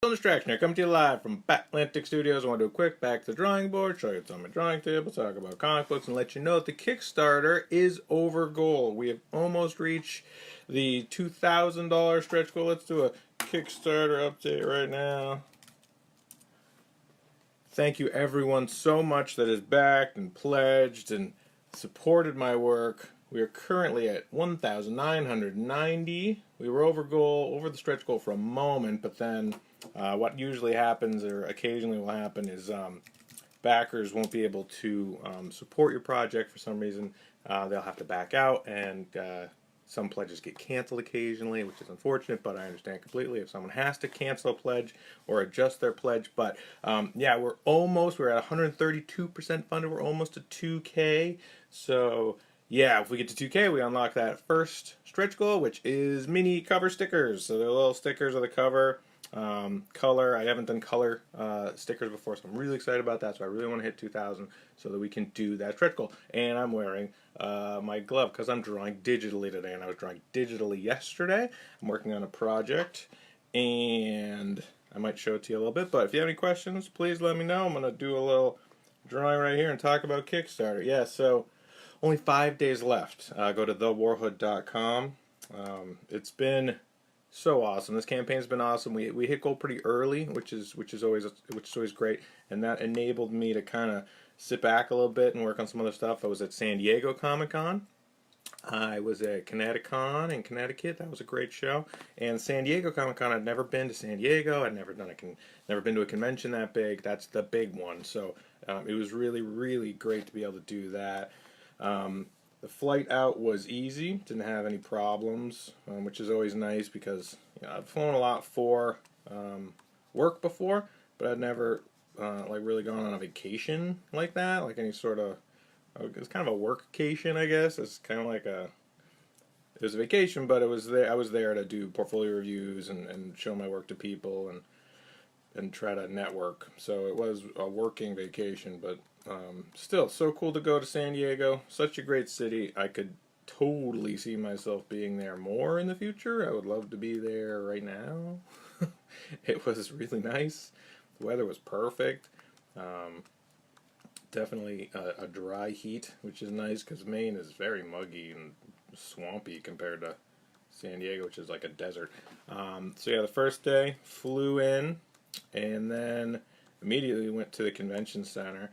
No distraction here, coming to you live from Batlantic Studios. I want to do a quick back to the drawing board, show you what's on my drawing table, talk about comic books, and let you know that the Kickstarter is over goal. We have almost reached the $2,000 stretch goal. Let's do a Kickstarter update right now. Thank you everyone so much that has backed and pledged and supported my work. We are currently at 1,990. We were over goal, over the stretch goal for a moment, but then what usually happens, or occasionally will happen, is backers won't be able to support your project for some reason. They'll have to back out, and some pledges get canceled occasionally, which is unfortunate, but I understand completely if someone has to cancel a pledge or adjust their pledge. But yeah, we're at 132% funded. We're almost to 2K. So yeah, if we get to 2K, we unlock that first stretch goal, which is mini cover stickers. So they're little stickers of the cover. Color, I haven't done color stickers before, so I'm really excited about that. So I really want to hit 2,000 so that we can do that stretch goal. And I'm wearing my glove because I'm drawing digitally today, and I was drawing digitally yesterday. I'm working on a project, and I might show it to you a little bit. But if you have any questions, please let me know. I'm going to do a little drawing right here and talk about Kickstarter. Yeah, so only 5 days left. Go to thewarhood.com. It's been so awesome. This campaign's been awesome. We hit goal pretty early, which is always great, and that enabled me to kind of sit back a little bit and work on some other stuff. I was at San Diego Comic-Con. I was at Connecticut in Connecticut. That was a great show. And San Diego Comic-Con, I'd never been to San Diego. I'd never been to a convention that big. That's the big one. So it was really, really great to be able to do that. The flight out was easy, didn't have any problems, which is always nice because I've flown a lot for work before, but I'd never like really gone on a vacation like that, like any sort of. It's kind of a workcation, I guess. It's kind of like it was a vacation, but it was there. I was there to do portfolio reviews and show my work to people and try to network. So it was a working vacation, but still so cool to go to San Diego. Such a great city. I could totally see myself being there more in the future. I would love to be there right now. It was really nice. The weather was perfect. Definitely a dry heat, which is nice because Maine is very muggy and swampy compared to San Diego, which is like a desert. So yeah, the first day, flew in, and then immediately went to the convention center.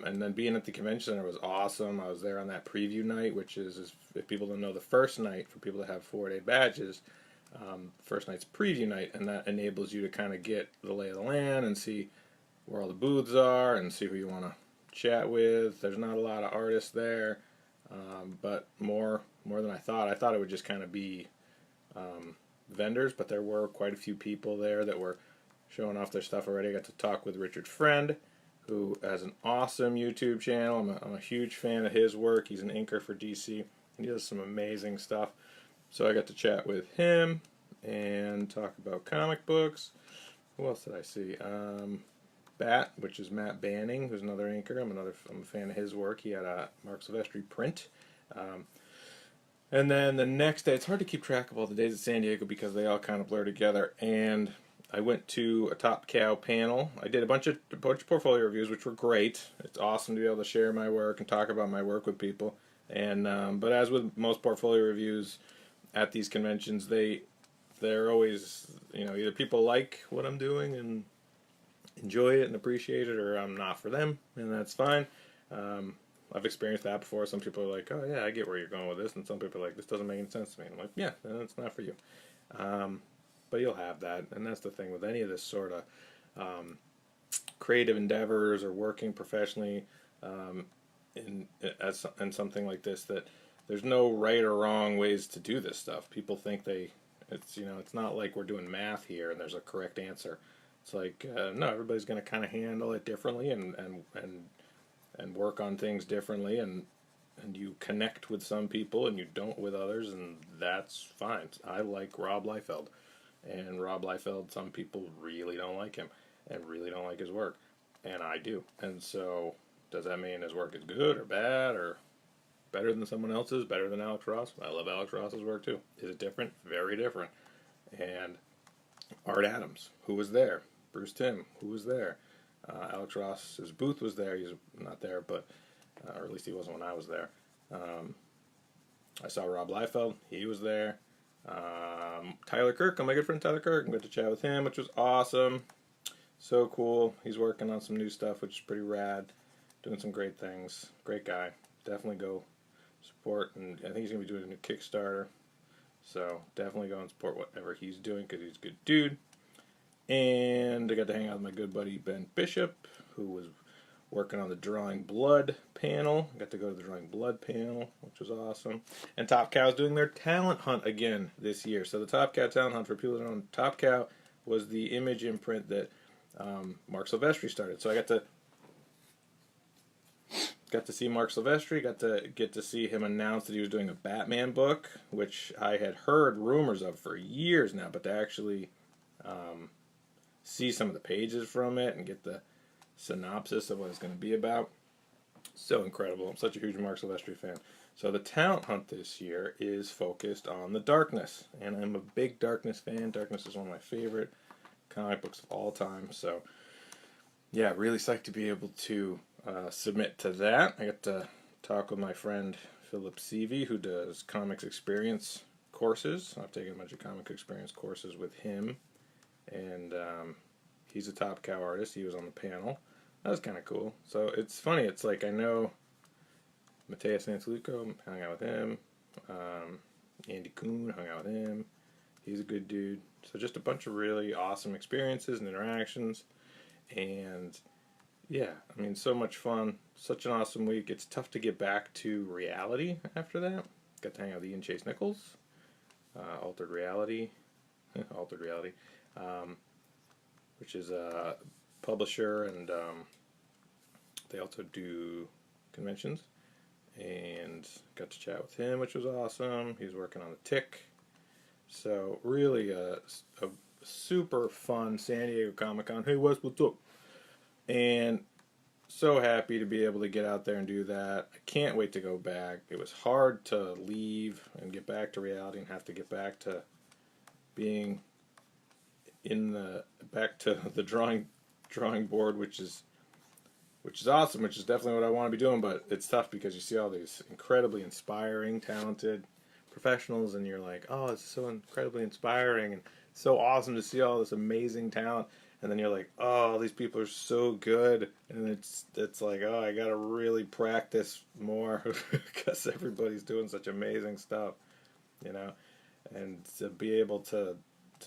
And then being at the convention center was awesome. I was there on that preview night, which is if people don't know, the first night for people that have 4-day badges. First night's preview night, and that enables you to kind of get the lay of the land and see where all the booths are and see who you want to chat with. There's not a lot of artists there, but more than I thought. I thought it would just kind of be vendors, but there were quite a few people there that were showing off their stuff already. I got to talk with Richard Friend, who has an awesome YouTube channel. I'm a huge fan of his work. He's an inker for DC, and he does some amazing stuff. So I got to chat with him and talk about comic books. Who else did I see? Bat, which is Matt Banning, who's another inker. I'm a fan of his work. He had a Mark Silvestri print. And then the next day, it's hard to keep track of all the days at San Diego because they all kind of blur together. And I went to a Top Cow panel. I did a bunch of portfolio reviews, which were great. It's awesome to be able to share my work and talk about my work with people. And but as with most portfolio reviews at these conventions, they're always, either people like what I'm doing and enjoy it and appreciate it, or I'm not for them, and that's fine. I've experienced that before. Some people are like, oh yeah, I get where you're going with this, and some people are like, this doesn't make any sense to me. And I'm like, yeah, then it's not for you. But you'll have that, and that's the thing with any of this sort of creative endeavors or working professionally in something like this, that there's no right or wrong ways to do this stuff. People think it's not like we're doing math here and there's a correct answer. It's like, no, everybody's going to kind of handle it differently and work on things differently, and you connect with some people and you don't with others, and that's fine. I like Rob Liefeld, and Rob Liefeld, some people really don't like him and really don't like his work, and I do. And so does that mean his work is good or bad or better than someone else's, better than Alex Ross? I love Alex Ross's work too. Is it different? Very different. And Art Adams, who was there. Bruce Timm, who was there. Alex Ross's booth was there. He's not there, but or at least he wasn't when I was there. I saw Rob Liefeld. He was there. Tyler Kirk, my good friend Tyler Kirk. I got to chat with him, which was awesome. So cool. He's working on some new stuff, which is pretty rad. Doing some great things. Great guy. Definitely go support. And I think he's going to be doing a new Kickstarter. So definitely go and support whatever he's doing because he's a good dude. And I got to hang out with my good buddy Ben Bishop, who was working on the Drawing Blood panel. I got to go to the Drawing Blood panel, which was awesome. And Top Cow's doing their talent hunt again this year. So the Top Cow talent hunt, for people that don't know, Top Cow was the image imprint that Mark Silvestri started. So I got to see Mark Silvestri, get to see him announce that he was doing a Batman book, which I had heard rumors of for years now, but to actually see some of the pages from it and get the synopsis of what it's going to be about, so incredible. I'm such a huge Mark Silvestri fan. So the talent hunt this year is focused on the Darkness, and I'm a big Darkness fan. Darkness is one of my favorite comic books of all time, so yeah, really psyched to be able to submit to that. I got to talk with my friend Philip Seavey, who does comics experience courses. I've taken a bunch of comic experience courses with him, and he's a Top Cow artist. He was on the panel. That was kind of cool. So it's funny. It's like I know Mateus Santaluco, hung out with him. Andy Kuhn, hung out with him. He's a good dude. So just a bunch of really awesome experiences and interactions. And yeah, I mean, so much fun. Such an awesome week. It's tough to get back to reality after that. Got to hang out with Ian Chase Nichols. Altered Reality. Altered Reality. Which is a publisher, and they also do conventions. And got to chat with him, which was awesome. He's working on the Tick. So really a super fun San Diego Comic-Con. Hey Wes, what's up? And so happy to be able to get out there and do that. I can't wait to go back. It was hard to leave and get back to reality and have to get back to being back to the drawing board, which is awesome, which is definitely what I want to be doing, but it's tough because you see all these incredibly inspiring, talented professionals, and you're like, oh, it's so incredibly inspiring and so awesome to see all this amazing talent, and then you're like, oh, these people are so good, and it's like, oh, I gotta really practice more because everybody's doing such amazing stuff, you know, and to be able to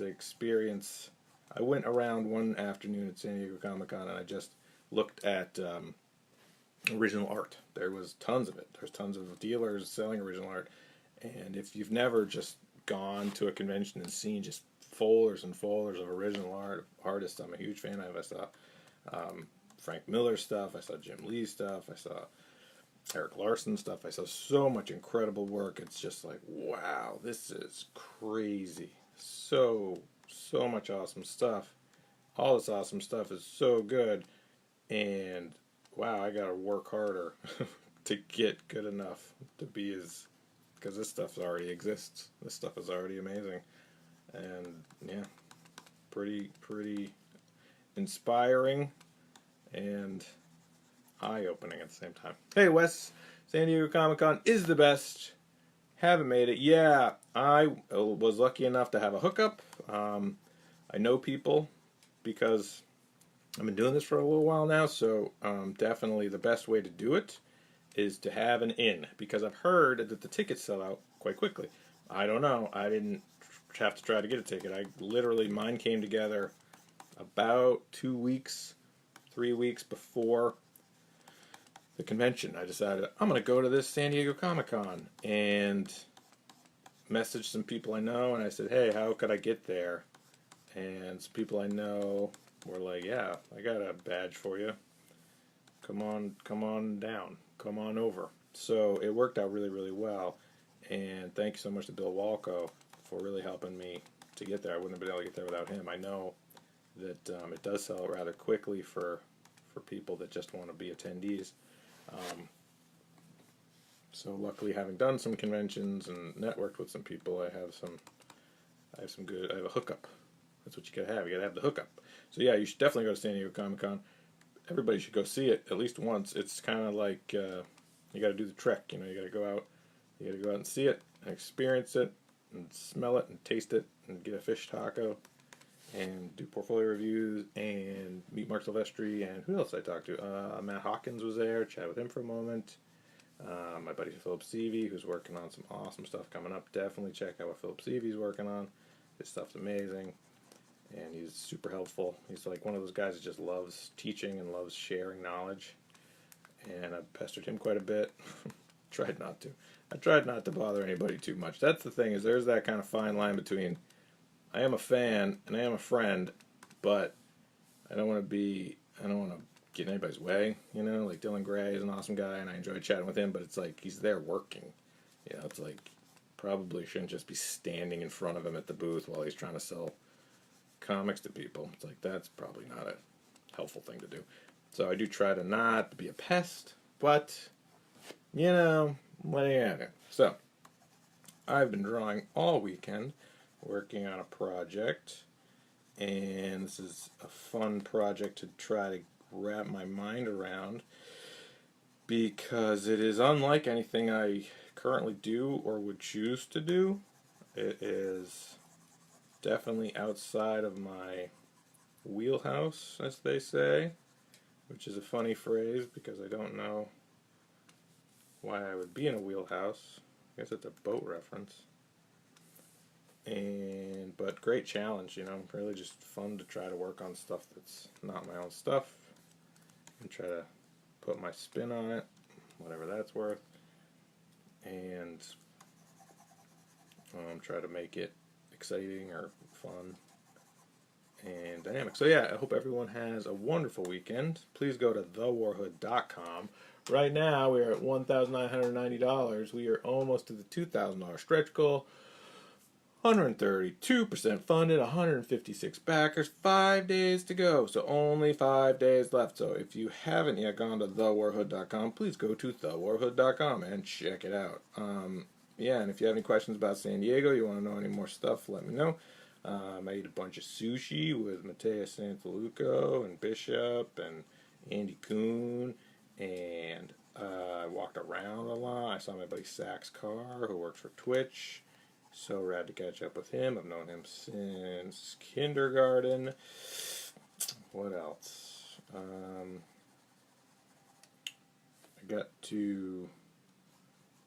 experience. I went around one afternoon at San Diego Comic-Con and I just looked at original art. There was tons of it. There's tons of dealers selling original art. And if you've never just gone to a convention and seen just folders and folders of original artists I'm a huge fan of. I saw Frank Miller stuff. I saw Jim Lee stuff. I saw Eric Larson stuff. I saw so much incredible work. It's just like, wow, this is crazy. So much awesome stuff. All this awesome stuff is so good. And wow, I gotta work harder to get good enough to be as, because this stuff already exists. This stuff is already amazing. And yeah, pretty inspiring and eye-opening at the same time. Hey Wes, San Diego Comic-Con is the best. Haven't made it. Yeah, I was lucky enough to have a hookup. I know people because I've been doing this for a little while now, so definitely the best way to do it is to have an in, because I've heard that the tickets sell out quite quickly. I don't know. I didn't have to try to get a ticket. Mine came together about 2 weeks, 3 weeks before the convention. I decided I'm going to go to this San Diego Comic-Con and message some people I know, and I said, hey, how could I get there? And some people I know were like, yeah, I got a badge for you. Come on down. Come on over. So it worked out really, really well. And thank you so much to Bill Walco for really helping me to get there. I wouldn't have been able to get there without him. I know that it does sell rather quickly for people that just want to be attendees. So luckily, having done some conventions and networked with some people, I have a hookup That's what you gotta have. You gotta have the hookup. So yeah, you should definitely go to San Diego Comic Con. Everybody should go see it at least once. It's kind of like you gotta do the trek. You know, you gotta go out. You gotta go out and see it, and experience it, and smell it, and taste it, and get a fish taco, and do portfolio reviews, and meet Mark Silvestri, and who else I talked to? Matt Hawkins was there. Chat with him for a moment. My buddy Philip Seavey, who's working on some awesome stuff coming up. Definitely check out what Philip Seavey's working on. His stuff's amazing, and he's super helpful. He's like one of those guys that just loves teaching and loves sharing knowledge, and I've pestered him quite a bit. Tried not to. I tried not to bother anybody too much. That's the thing, is there's that kind of fine line between I am a fan and I am a friend, but I don't want to get in anybody's way, you know? Like Dylan Gray is an awesome guy and I enjoy chatting with him, but it's like he's there working. You know, it's like probably shouldn't just be standing in front of him at the booth while he's trying to sell comics to people. It's like that's probably not a helpful thing to do. So I do try to not be a pest, but you know, what do you have? So, I've been drawing all weekend, working on a project, and this is a fun project to try to wrap my mind around because it is unlike anything I currently do or would choose to do. It is definitely outside of my wheelhouse, as they say, which is a funny phrase because I don't know why I would be in a wheelhouse. I guess it's a boat reference. But great challenge, you know, really just fun to try to work on stuff that's not my own stuff and try to put my spin on it, whatever that's worth, and try to make it exciting or fun and dynamic. So yeah, I hope everyone has a wonderful weekend. Please go to thewarhood.com. Right now, we are at $1,990. We are almost to the $2,000 stretch goal. 132% funded, 156 backers, 5 days to go. So only 5 days left. So if you haven't yet gone to thewarhood.com, please go to thewarhood.com and check it out. Yeah, and if you have any questions about San Diego, you want to know any more stuff, let me know. I ate a bunch of sushi with Mateus Santaluco and Bishop and Andy Kuhn. And I walked around a lot. I saw my buddy Sax Carr, who works for Twitch. So rad to catch up with him. I've known him since kindergarten. What else? I got to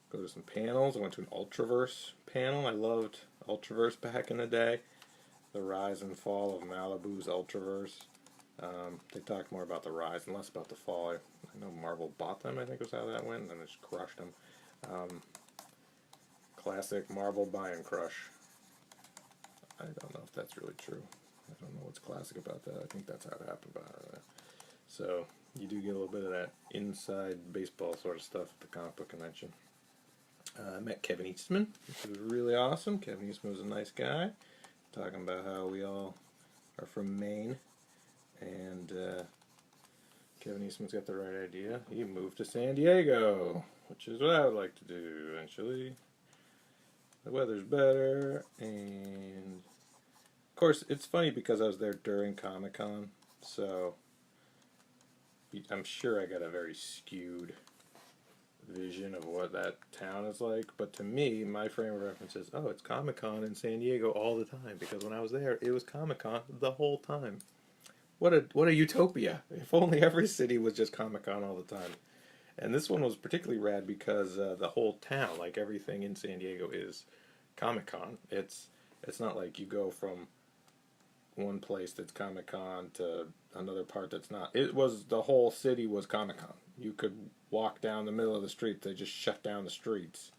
go to some panels. I went to an Ultraverse panel. I loved Ultraverse back in the day. The rise and fall of Malibu's Ultraverse. They talked more about the rise and less about the fall. I know Marvel bought them, I think was how that went, and then they just crushed them. Classic Marvel buy and crush. I don't know if that's really true. I don't know what's classic about that. I think that's how it happened. So you do get a little bit of that inside baseball sort of stuff at the comic book convention. I met Kevin Eastman, which was really awesome. Kevin Eastman was a nice guy, talking about how we all are from Maine. And Kevin Eastman's got the right idea. He moved to San Diego, which is what I would like to do eventually. The weather's better, and of course, it's funny because I was there during Comic-Con, so I'm sure I got a very skewed vision of what that town is like, but to me, my frame of reference is, oh, it's Comic-Con in San Diego all the time, because when I was there, it was Comic-Con the whole time. What a utopia. If only every city was just Comic-Con all the time. And this one was particularly rad because the whole town, like everything in San Diego, is Comic-Con. It's not like you go from one place that's Comic-Con to another part that's not. It was, the whole city was Comic-Con. You could walk down the middle of the street. They just shut down the streets.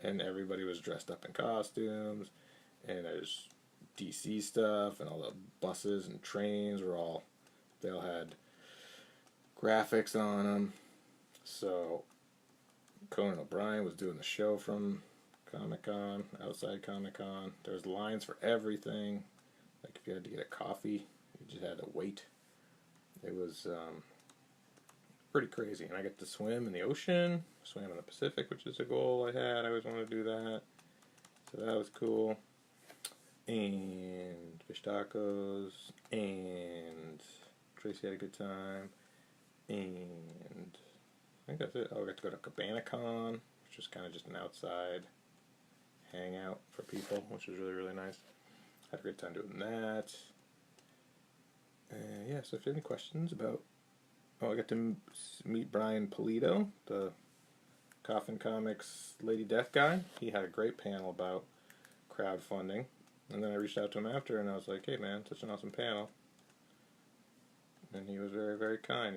And everybody was dressed up in costumes. And there's DC stuff, and all the buses and trains were all, they all had graphics on them. So Conan O'Brien was doing the show from Comic-Con, outside Comic-Con. There was lines for everything. Like if you had to get a coffee, you just had to wait. It was pretty crazy. And I got to swim in the ocean, swam in the Pacific, which is a goal I had. I always wanted to do that. So that was cool. and fish tacos, and Tracy had a good time, and I think that's it. Oh, I got to go to CabanaCon, which is kind of just an outside hangout for people, which was really, really nice. Had a great time doing that. Yeah, so if you have any questions about... Oh, I got to meet Brian Polito, the Coffin Comics Lady Death guy. He had a great panel about crowdfunding. And then I reached out to him after and I was like, hey man, such an awesome panel. And he was very, very kind.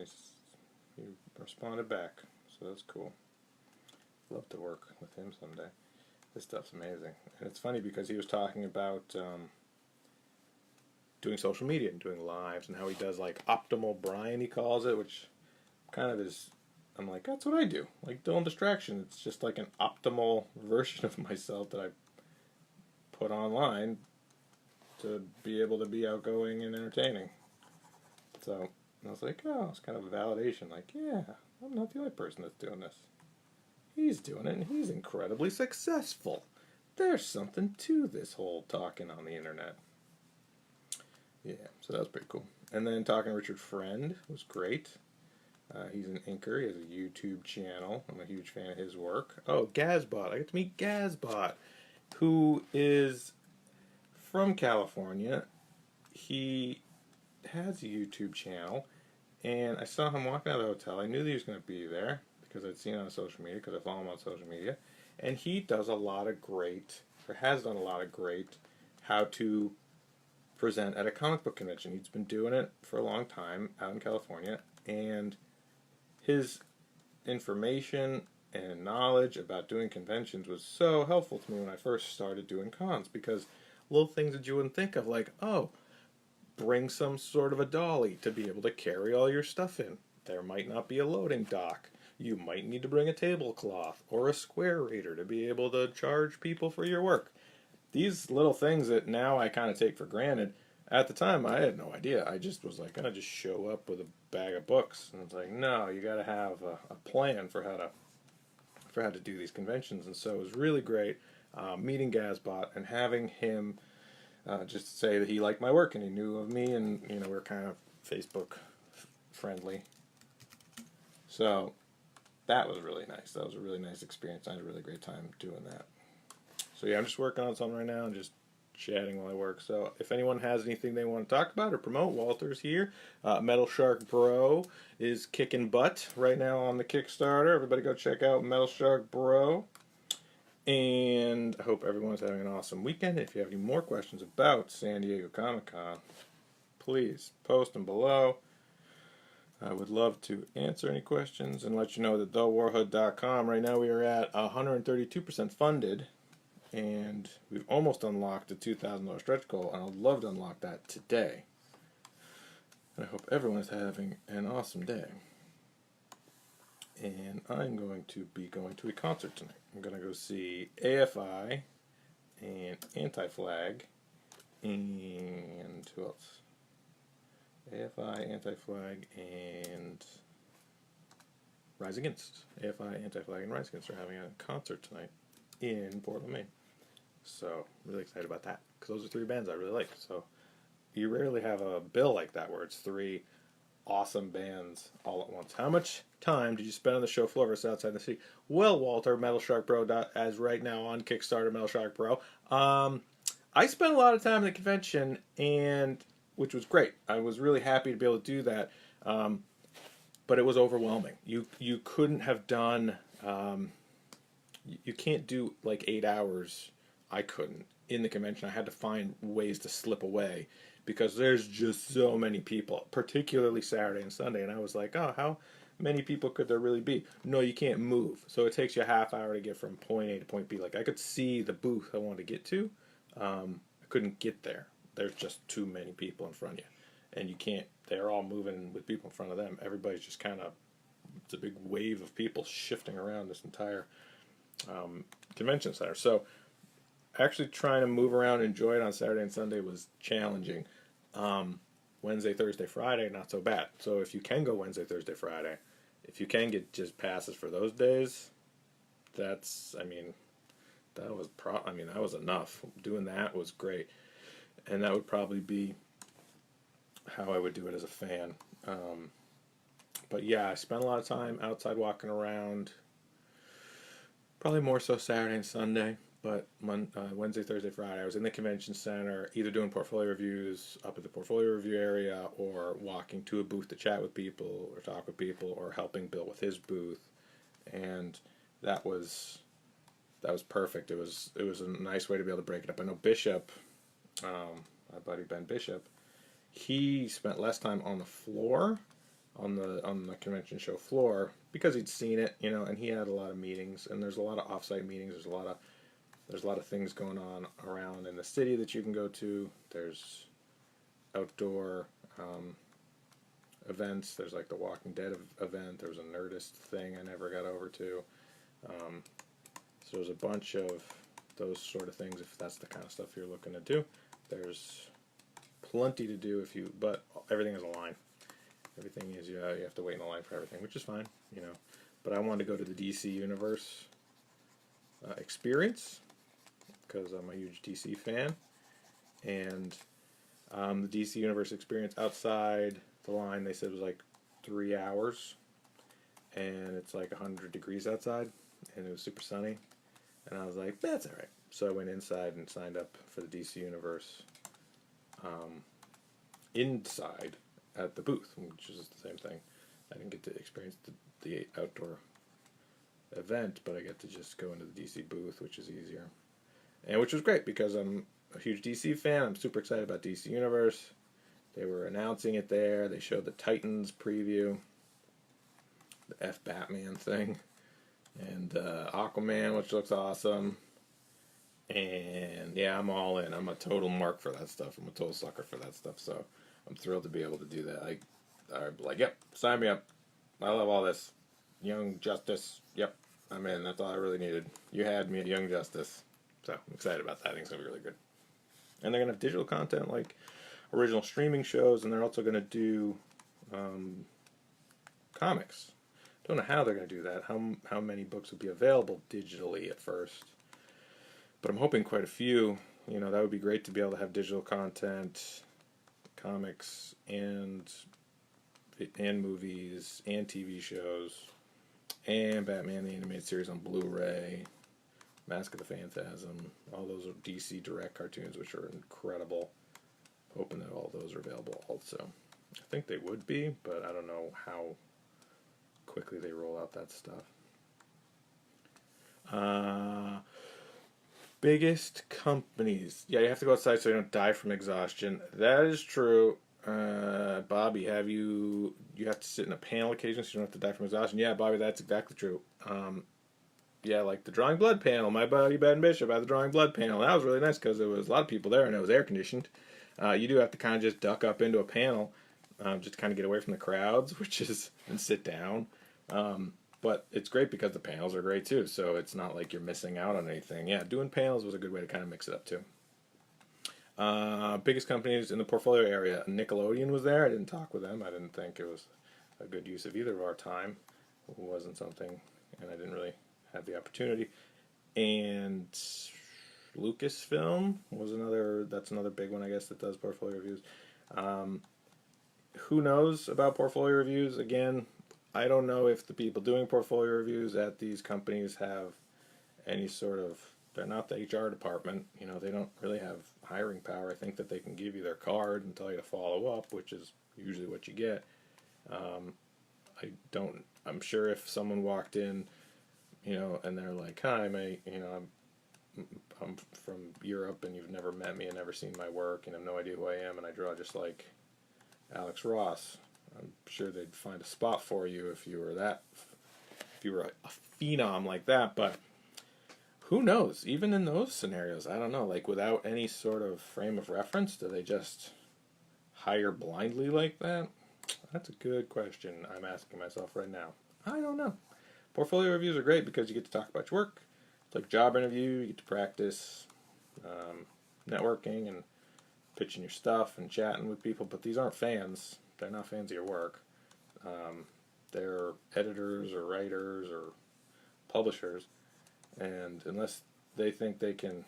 He responded back. So that's cool. Love to work with him someday. This stuff's amazing. And it's funny because he was talking about doing social media and doing lives and how he does like optimal Brian, he calls it, which kind of is, I'm like, that's what I do. Like Dull Distraction. It's just like an optimal version of myself that I put online to be able to be outgoing and entertaining. So I was like, oh, it's kind of a validation. Like, yeah, I'm not the only person that's doing this. He's doing it and he's incredibly successful. There's something to this whole talking on the internet. Yeah, so that was pretty cool. And then talking to Richard Friend was great. He's an inker. He has a YouTube channel. I'm a huge fan of his work. Oh, Gazbot. I get to meet Gazbot, who is from California. He has a YouTube channel, and I saw him walking out of the hotel. I knew that he was going to be there because I'd seen it on social media, because I follow him on social media. And he does a lot of great, or has done a lot of great, how to present at a comic book convention. He's been doing it for a long time out in California, and his information and knowledge about doing conventions was so helpful to me when I first started doing cons, because little things that you wouldn't think of, like, oh, bring some sort of a dolly to be able to carry all your stuff in. There might not be a loading dock. You might need to bring a tablecloth or a square reader to be able to charge people for your work. These little things that now I kind of take for granted, at the time I had no idea. I just was like, gonna just show up with a bag of books, and it's like, no, you got to have a plan for how to do these conventions. And so it was really great meeting Gazbot and having him just say that he liked my work and he knew of me, and we're kind of Facebook friendly. So that was really nice. That was a really nice experience. I had a really great time doing that. So yeah, I'm just working on something right now and just chatting while I work. So if anyone has anything they want to talk about or promote, Walter's here. Metal Shark Bro is kicking butt right now on the Kickstarter. Everybody go check out Metal Shark Bro. And I hope everyone's having an awesome weekend. If you have any more questions about San Diego Comic-Con, please post them below. I would love to answer any questions and let you know that thewarhood.com, right now we are at 132% funded. And we've almost unlocked a $2,000 stretch goal, and I'd love to unlock that today. And I hope everyone is having an awesome day. And I'm going to be going to a concert tonight. I'm going to go see AFI and Anti-Flag and who else? AFI, Anti-Flag, and Rise Against. AFI, Anti-Flag, and Rise Against are having a concert tonight in Portland, Maine. So, really excited about that, because those are three bands I really like. So, you rarely have a bill like that where it's three awesome bands all at once. How much time did you spend on the show floor versus outside the city? Well, Walter, Metal Shark Bro, as right now on Kickstarter, Metal Shark Bro. I spent a lot of time at the convention, and which was great. I was really happy to be able to do that, but it was overwhelming. You couldn't have done... you can't do like 8 hours. I couldn't in the convention. I had to find ways to slip away because there's just so many people, particularly Saturday and Sunday. And I was like, oh, how many people could there really be? No, you can't move. So it takes you a half hour to get from point A to point B. Like I could see the booth I wanted to get to. I couldn't get there. There's just too many people in front of you. And you can't, they're all moving with people in front of them. Everybody's just kind of, it's a big wave of people shifting around this entire convention center. So actually trying to move around and enjoy it on Saturday and Sunday was challenging. Wednesday, Thursday, Friday, not so bad. So if you can go Wednesday, Thursday, Friday, if you can get just passes for those days, that's, that was enough. Doing that was great. and that would probably be how I would do it as a fan. But yeah, I spent a lot of time outside walking around. Probably more so Saturday and Sunday, but Wednesday, Thursday, Friday, I was in the convention center, either doing portfolio reviews up at the portfolio review area, or walking to a booth to chat with people, or talk with people, or helping Bill with his booth, and that was perfect. It was a nice way to be able to break it up. I know Bishop, my buddy Ben Bishop, he spent less time on the floor, on the convention show floor, because he'd seen it, and he had a lot of meetings, and there's a lot of offsite meetings. There's a lot of things going on around in the city that you can go to. There's outdoor events. There's like the Walking Dead event. There was a Nerdist thing I never got over to. So there's a bunch of those sort of things if that's the kind of stuff you're looking to do. There's plenty to do but everything is a line. Everything is, you have to wait in the line for everything, which is fine, But I wanted to go to the DC Universe experience because I'm a huge DC fan, and the DC Universe experience outside the line, they said was like 3 hours, and it's like 100 degrees outside, and it was super sunny, and I was like, that's all right. So I went inside and signed up for the DC Universe inside at the booth, which is the same thing. I didn't get to experience the outdoor event, but I get to just go into the DC booth, which is easier. And which was great because I'm a huge DC fan. I'm super excited about DC Universe. They were announcing it there. They showed the Titans preview, the F Batman thing, and Aquaman, which looks awesome. And yeah, I'm all in. I'm a total mark for that stuff. I'm a total sucker for that stuff. So I'm thrilled to be able to do that. I'm like, yep, sign me up. I love all this. Young Justice, yep, I'm in. That's all I really needed. You had me at Young Justice. So I'm excited about that. I think it's going to be really good. And they're going to have digital content like original streaming shows, and they're also going to do comics. Don't know how they're going to do that, how many books will be available digitally at first. But I'm hoping quite a few. That would be great to be able to have digital content, comics, and movies, and TV shows, and Batman the Animated Series on Blu-ray, Mask of the Phantasm, all those are DC Direct cartoons, which are incredible. Hoping that all those are available also. I think they would be, but I don't know how quickly they roll out that stuff. Biggest companies. Yeah, you have to go outside so you don't die from exhaustion. That is true. Bobby, you have to sit in a panel occasionally so you don't have to die from exhaustion? Yeah, Bobby, that's exactly true. Yeah, like the Drawing Blood panel. My buddy Ben Bishop had the Drawing Blood panel. That was really nice because there was a lot of people there and it was air conditioned. You do have to kind of just duck up into a panel, just to kind of get away from the crowds, and sit down. But it's great because the panels are great too, so it's not like you're missing out on anything. Yeah, doing panels was a good way to kind of mix it up too. Biggest companies in the portfolio area. Nickelodeon was there. I didn't talk with them. I didn't think it was a good use of either of our time. It wasn't something, and I didn't really have the opportunity. And Lucasfilm was that's another big one, I guess, that does portfolio reviews. Who knows about portfolio reviews? Again, I don't know if the people doing portfolio reviews at these companies have any sort of, they're not the HR department, they don't really have hiring power. I think that they can give you their card and tell you to follow up, which is usually what you get. I'm sure if someone walked in, and they're like, hi, I'm from Europe and you've never met me and never seen my work and have no idea who I am and I draw just like Alex Ross. I'm sure they'd find a spot for you if you were a phenom like that, but who knows? Even in those scenarios, I don't know, like without any sort of frame of reference, do they just hire blindly like that? That's a good question I'm asking myself right now. I don't know. Portfolio reviews are great because you get to talk about your work. It's like a job interview. You get to practice networking and pitching your stuff and chatting with people, but these aren't fans. They're not fans of your work. They're editors or writers or publishers, and unless they think they can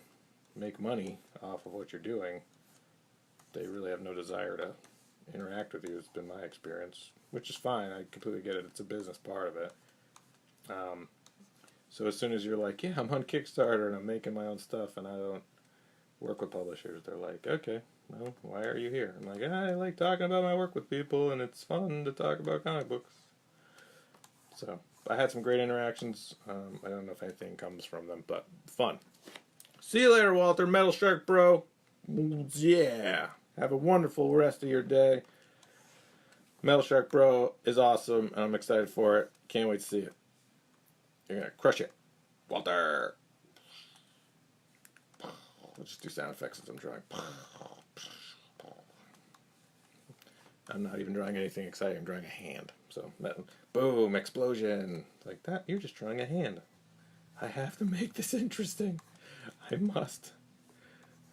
make money off of what you're doing, they really have no desire to interact with you. It's been my experience, which is fine. I completely get it. It's a business part of it. So as soon as you're like, yeah, I'm on Kickstarter and I'm making my own stuff and I don't work with publishers, they're like, okay, well, why are you here? I'm like, I like talking about my work with people and it's fun to talk about comic books. So I had some great interactions. I don't know if anything comes from them, but fun. See you later, Walter. Metal Shark Bro. Yeah. Have a wonderful rest of your day. Metal Shark Bro is awesome, and I'm excited for it. Can't wait to see it. You're going to crush it. Walter. I'll just do sound effects as I'm drawing. I'm not even drawing anything exciting. I'm drawing a hand. So, boom, explosion. Like that, you're just drawing a hand. I have to make this interesting. I must.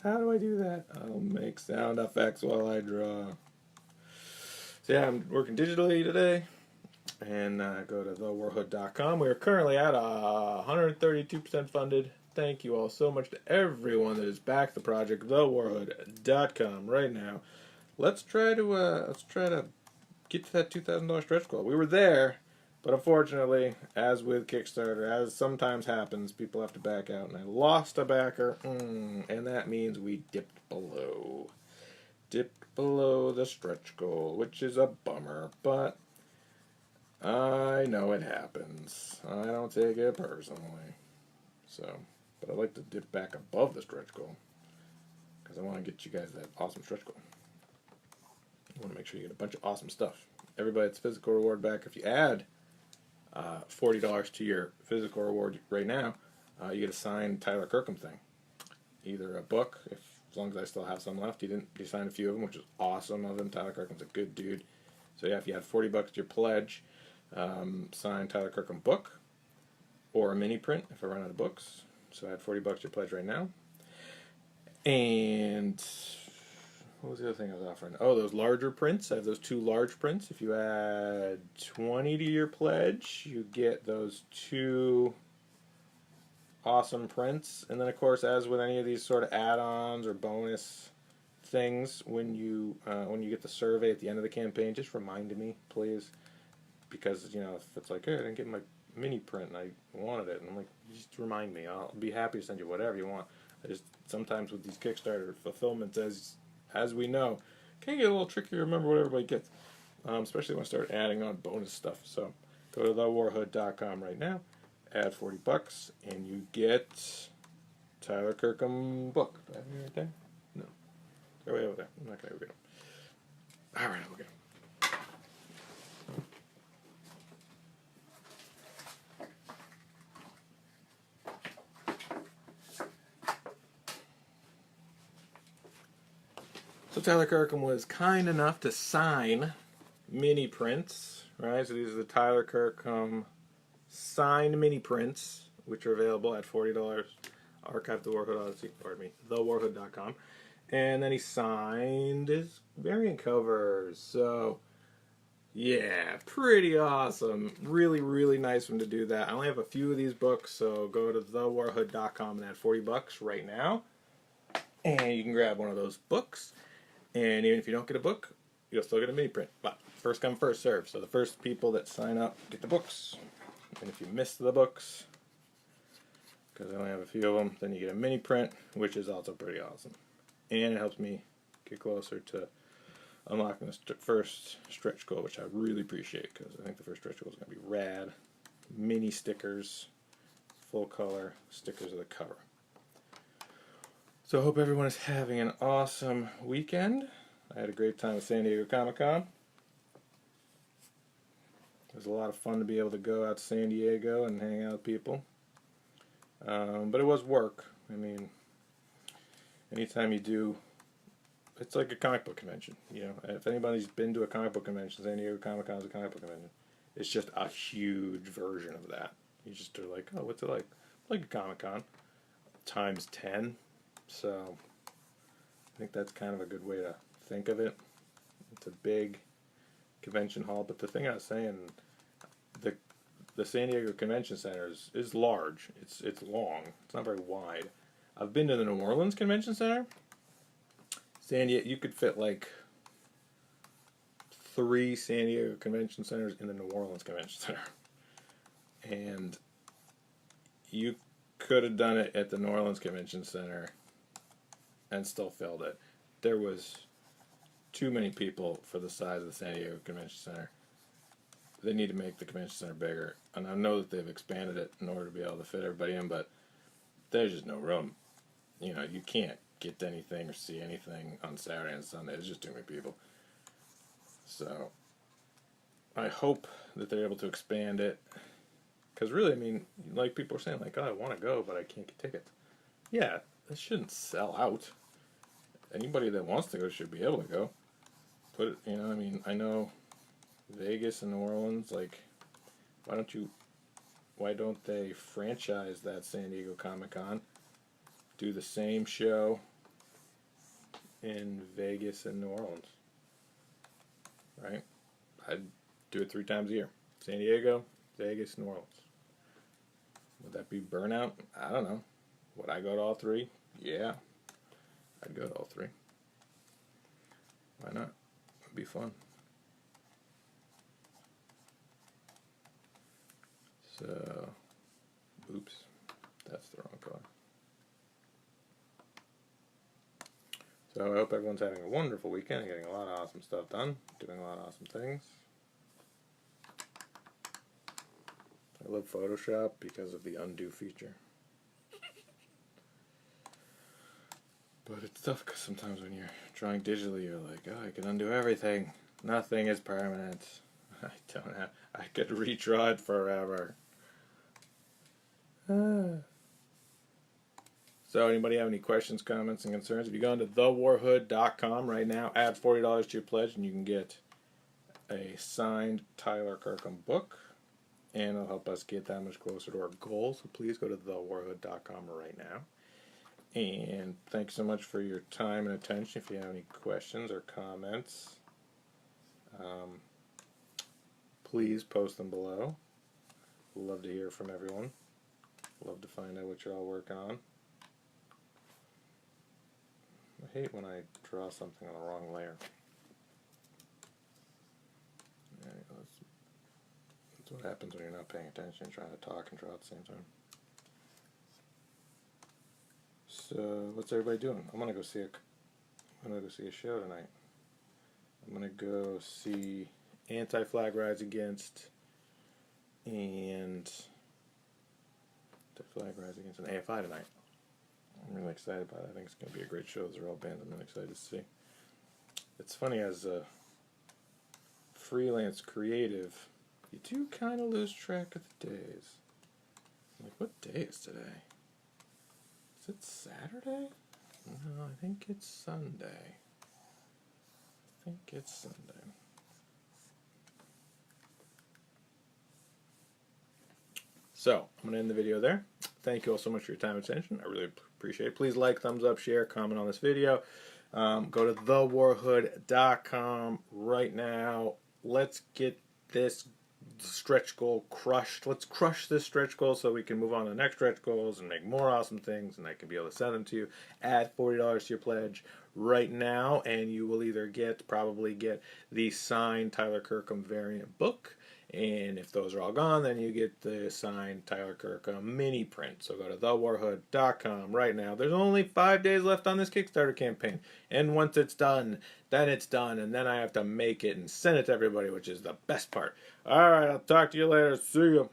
How do I do that? I'll make sound effects while I draw. So yeah, I'm working digitally today. And go to thewarhood.com. We are currently at 132% funded. Thank you all so much to everyone that has backed the project. Thewarhood.com right now. Let's try to get to that $2,000 stretch goal. We were there, but unfortunately, as with Kickstarter, as sometimes happens, people have to back out, and I lost a backer, and that means we dipped below the stretch goal, which is a bummer, but I know it happens. I don't take it personally. So, but I'd like to dip back above the stretch goal because I want to get you guys that awesome stretch goal. I want to make sure you get a bunch of awesome stuff. Everybody, it's physical reward back. If you add $40 to your physical reward right now, you get a signed Tyler Kirkham thing. Either a book, as long as I still have some left. He signed a few of them, which is awesome of him. Tyler Kirkham's a good dude. So yeah, if you add $40 to your pledge, signed Tyler Kirkham book, or a mini print if I run out of books. So I had $40 to your pledge right now. And what was the other thing I was offering? Oh, those larger prints. I have those 2 large prints. If you add 20 to your pledge, you get those 2 awesome prints. And then, of course, as with any of these sort of add-ons or bonus things, when you get the survey at the end of the campaign, just remind me, please. Because, if it's like, hey, I didn't get my mini print and I wanted it, and I'm like, just remind me. I'll be happy to send you whatever you want. I just, sometimes with these Kickstarter fulfillments, as we know, can get a little tricky to remember what everybody gets, especially when I start adding on bonus stuff. So go to thewarhood.com right now, add $40, and you get Tyler Kirkham book. Do I have it right there? No. They're way over there. I'm not going to read them. All right, okay. So Tyler Kirkham was kind enough to sign mini prints, right? So these are the Tyler Kirkham signed mini prints, which are available at $40. Archive the Warhood Odyssey, thewarhood.com. And then he signed his variant covers. So, yeah, pretty awesome. Really, really nice of him to do that. I only have a few of these books, so go to thewarhood.com and add $40 right now. And you can grab one of those books. And even if you don't get a book, you'll still get a mini print. But first come, first serve. So the first people that sign up get the books. And if you miss the books, because I only have a few of them, then you get a mini print, which is also pretty awesome. And it helps me get closer to unlocking the first stretch goal, which I really appreciate, because I think the first stretch goal is going to be rad. Mini stickers, full color stickers of the cover. So I hope everyone is having an awesome weekend. I had a great time at San Diego Comic-Con. It was a lot of fun to be able to go out to San Diego and hang out with people. But it was work. I mean, anytime you do, it's like a comic book convention. If anybody's been to a comic book convention, San Diego Comic-Con is a comic book convention. It's just a huge version of that. You just are like, oh, what's it like? Like a Comic-Con times 10. So I think that's kind of a good way to think of it. It's a big convention hall, but the thing I was saying, the San Diego Convention Center is large. It's long. It's not very wide. I've been to the New Orleans Convention Center. you could fit like 3 San Diego convention centers in the New Orleans Convention Center. And you could have done it at the New Orleans Convention Center and still filled it. There was too many people for the size of the San Diego Convention Center. They need to make the convention center bigger. And I know that they've expanded it in order to be able to fit everybody in, but there's just no room. You know, you can't get to anything or see anything on Saturday and Sunday. There's just too many people. So I hope that they're able to expand it. Because really, I mean, like people are saying, like, oh, I want to go, but I can't get tickets. Yeah, it shouldn't sell out. Anybody that wants to go should be able to go. Put it, you know, I mean, I know Vegas and New Orleans, like, why don't they franchise that San Diego Comic-Con? Do the same show in Vegas and New Orleans. Right? I'd do it 3 times a year. San Diego, Vegas, New Orleans. Would that be burnout? I don't know. Would I go to all 3? Yeah. I'd go to all 3. Why not? It'd be fun. So, oops, that's the wrong color. So I hope everyone's having a wonderful weekend and getting a lot of awesome stuff done, doing a lot of awesome things. I love Photoshop because of the undo feature. But it's tough because sometimes when you're drawing digitally, you're like, oh, I can undo everything. Nothing is permanent. I could redraw it forever. So anybody have any questions, comments, and concerns? If you go into thewarhood.com right now, add $40 to your pledge, and you can get a signed Tyler Kirkham book. And it'll help us get that much closer to our goal. So please go to thewarhood.com right now. And thanks so much for your time and attention. If you have any questions or comments, please post them below. Love to hear from everyone. Love to find out what you're all working on. I hate when I draw something on the wrong layer. That's what happens when you're not paying attention, trying to talk and draw at the same time. So, what's everybody doing? I'm gonna go see a show tonight. I'm gonna go see Anti-Flag Rise Against and Flag Rise Against an AFI tonight. I'm really excited about it. I think it's gonna be a great show. Those are all bands I'm really excited to see. It's funny, as a freelance creative, you do kind of lose track of the days. Like, what day is today? Is it Saturday? No, I think it's Sunday. So, I'm going to end the video there. Thank you all so much for your time and attention. I really appreciate it. Please like, thumbs up, share, comment on this video. Go to thewarhood.com right now. Let's get this stretch goal crushed. Let's crush this stretch goal so we can move on to the next stretch goals and make more awesome things, and I can be able to send them to you. Add $40 to your pledge right now, and you will either probably get the signed Tyler Kirkham variant book, and if those are all gone, then you get the signed Tyler Kirkham mini print. So go to thewarhood.com right now. There's only 5 days left on this Kickstarter campaign, and once it's done, then it's done, and then I have to make it and send it to everybody, which is the best part. Alright, I'll talk to you later. See you.